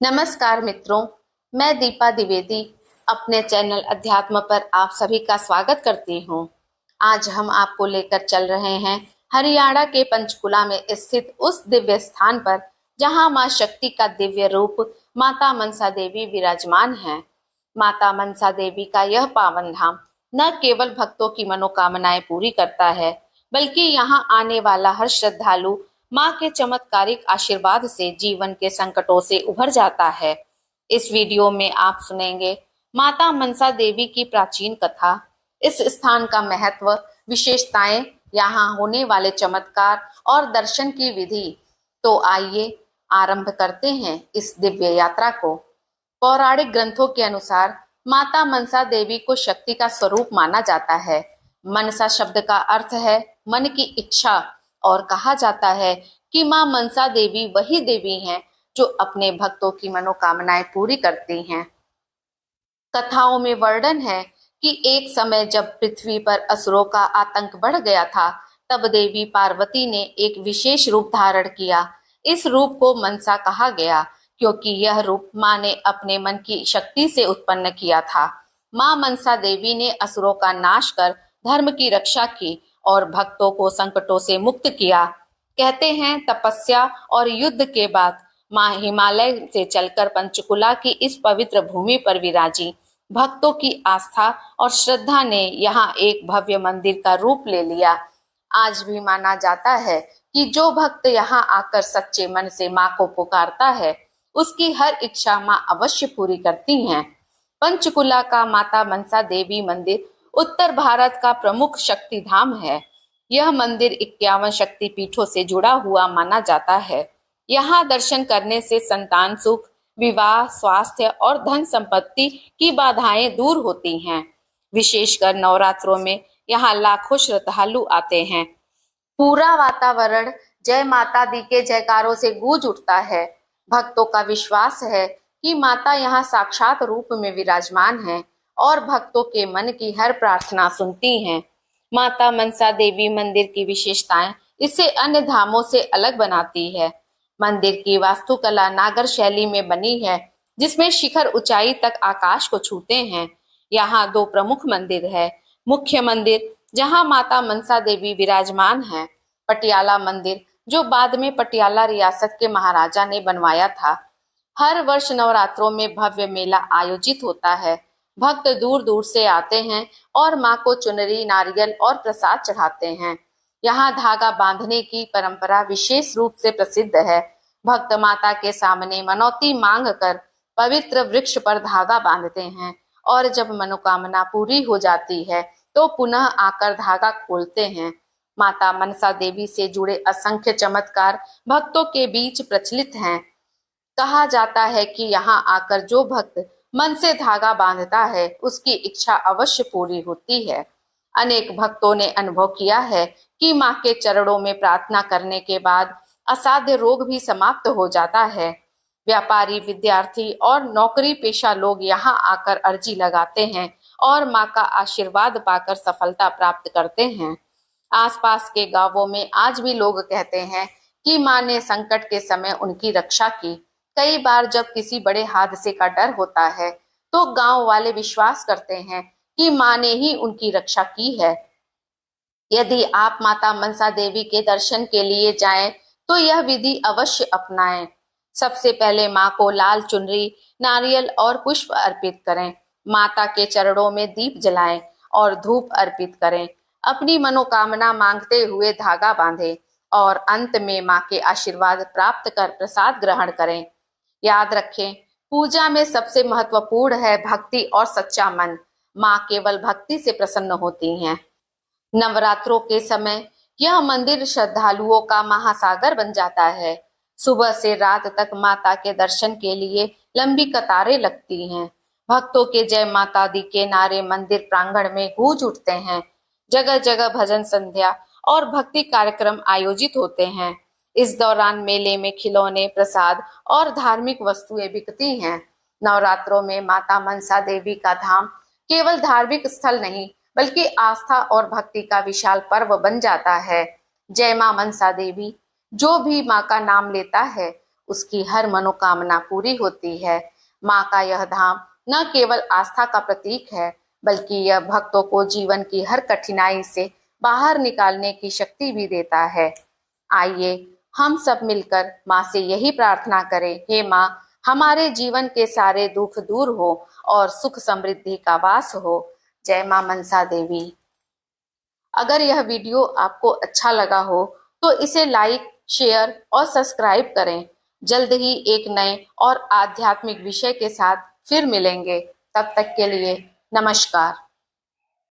नमस्कार मित्रों, मैं दीपा द्विवेदी अपने चैनल अध्यात्म पर आप सभी का स्वागत करती हूँ। आज हम आपको लेकर चल रहे हैं हरियाणा के पंचकुला में स्थित उस दिव्य स्थान पर जहाँ माँ शक्ति का दिव्य रूप माता मनसा देवी विराजमान है। माता मनसा देवी का यह पावन धाम न केवल भक्तों की मनोकामनाएं पूरी करता है, बल्कि यहाँ आने वाला हर श्रद्धालु माँ के चमत्कारिक आशीर्वाद से जीवन के संकटों से उभर जाता है। इस वीडियो में आप सुनेंगे माता मनसा देवी की प्राचीन कथा, इस स्थान का महत्व, विशेषताएं, यहाँ होने वाले चमत्कार और दर्शन की विधि। तो आइए आरंभ करते हैं इस दिव्य यात्रा को। पौराणिक ग्रंथों के अनुसार माता मनसा देवी को शक्ति का स्वरूप माना जाता है। मनसा शब्द का अर्थ है मन की इच्छा और कहा जाता है कि मां मनसा देवी वही देवी हैं जो अपने भक्तों की मनोकामनाएं पूरी करती हैं। कथाओं में वर्णन है कि एक समय जब पृथ्वी पर असुरों का आतंक बढ़ गया था, तब देवी पार्वती ने एक विशेष रूप धारण किया। इस रूप को मनसा कहा गया क्योंकि यह रूप मां ने अपने मन की शक्ति से उत्पन्न किया था। मां मनसा देवी ने असुरों का नाश कर धर्म की रक्षा की और भक्तों को संकटों से मुक्त किया। कहते हैं तपस्या और युद्ध के बाद मां हिमालय से चलकर पंचकुला की इस पवित्र भूमि पर विराजी। भक्तों की आस्था और श्रद्धा ने यहाँ एक भव्य मंदिर का रूप ले लिया। आज भी माना जाता है कि जो भक्त यहाँ आकर सच्चे मन से मां को पुकारता है, उसकी हर इच्छा मां अवश्य पूरी करती हैं। पंचकुला का माता मनसा देवी मंदिर उत्तर भारत का प्रमुख शक्ति धाम है। यह मंदिर 51 शक्ति पीठों से जुड़ा हुआ माना जाता है। यहाँ दर्शन करने से संतान सुख, विवाह, स्वास्थ्य और धन संपत्ति की बाधाएं दूर होती हैं। विशेषकर नवरात्रों में यहाँ लाखों श्रद्धालु आते हैं। पूरा वातावरण जय माता दी के जयकारों से गूंज उठता है। भक्तों का विश्वास है कि माता यहाँ साक्षात रूप में विराजमान है और भक्तों के मन की हर प्रार्थना सुनती हैं। माता मनसा देवी मंदिर की विशेषताएं इसे अन्य धामों से अलग बनाती है। मंदिर की वास्तुकला नागर शैली में बनी है, जिसमें शिखर ऊंचाई तक आकाश को छूते हैं। यहाँ दो प्रमुख मंदिर है। मुख्य मंदिर जहाँ माता मनसा देवी विराजमान है, पटियाला मंदिर जो बाद में पटियाला रियासत के महाराजा ने बनवाया था। हर वर्ष नवरात्रों में भव्य मेला आयोजित होता है। भक्त दूर दूर से आते हैं और मां को चुनरी, नारियल और प्रसाद चढ़ाते हैं। यहाँ धागा बांधने की परंपरा विशेष रूप से प्रसिद्ध है। भक्त माता के सामने मनौती मांग कर पवित्र वृक्ष पर धागा बांधते हैं और जब मनोकामना पूरी हो जाती है तो पुनः आकर धागा खोलते हैं। माता मनसा देवी से जुड़े असंख्य चमत्कार भक्तों के बीच प्रचलित हैं। कहा जाता है कि यहाँ आकर जो भक्त मन से धागा बांधता है, उसकी इच्छा अवश्य पूरी होती है। अनेक भक्तों ने अनुभव किया है कि मां के चरणों में प्रार्थना करने के बाद असाध्य रोग भी समाप्त हो जाता है। व्यापारी, विद्यार्थी और नौकरी पेशा लोग यहाँ आकर अर्जी लगाते हैं और मां का आशीर्वाद पाकर सफलता प्राप्त करते हैं। आसपास के गांवों में आज भी लोग कहते हैं कि मां ने संकट के समय उनकी रक्षा की। कई बार जब किसी बड़े हादसे का डर होता है तो गांव वाले विश्वास करते हैं कि मां ने ही उनकी रक्षा की है। यदि आप माता मनसा देवी के दर्शन के लिए जाएं तो यह विधि अवश्य अपनाएं। सबसे पहले मां को लाल चुनरी, नारियल और पुष्प अर्पित करें। माता के चरणों में दीप जलाएं और धूप अर्पित करें। अपनी मनोकामना मांगते हुए धागा बांधें और अंत में मां के आशीर्वाद प्राप्त कर प्रसाद ग्रहण करें। याद रखें, पूजा में सबसे महत्वपूर्ण है भक्ति और सच्चा मन। मां केवल भक्ति से प्रसन्न होती हैं। नवरात्रों के समय यह मंदिर श्रद्धालुओं का महासागर बन जाता है। सुबह से रात तक माता के दर्शन के लिए लंबी कतारें लगती हैं। भक्तों के जय माता दी के नारे मंदिर प्रांगण में गूंज उठते हैं। जगह जगह भजन संध्या और भक्ति कार्यक्रम आयोजित होते हैं। इस दौरान मेले में खिलौने, प्रसाद और धार्मिक वस्तुएं बिकती हैं। नवरात्रों में माता मनसा देवी का धाम केवल धार्मिक स्थल नहीं, बल्कि आस्था और भक्ति का विशाल पर्व बन जाता है। जय मां मनसा देवी। जो भी मां का नाम लेता है उसकी हर मनोकामना पूरी होती है। माँ का यह धाम न केवल आस्था का प्रतीक है, बल्कि यह भक्तों को जीवन की हर कठिनाई से बाहर निकालने की शक्ति भी देता है। आइए हम सब मिलकर माँ से यही प्रार्थना करें, हे माँ, हमारे जीवन के सारे दुख दूर हो और सुख समृद्धि का वास हो। जय माँ मनसा देवी। अगर यह वीडियो आपको अच्छा लगा हो तो इसे लाइक, शेयर और सब्सक्राइब करें। जल्द ही एक नए और आध्यात्मिक विषय के साथ फिर मिलेंगे। तब तक के लिए नमस्कार।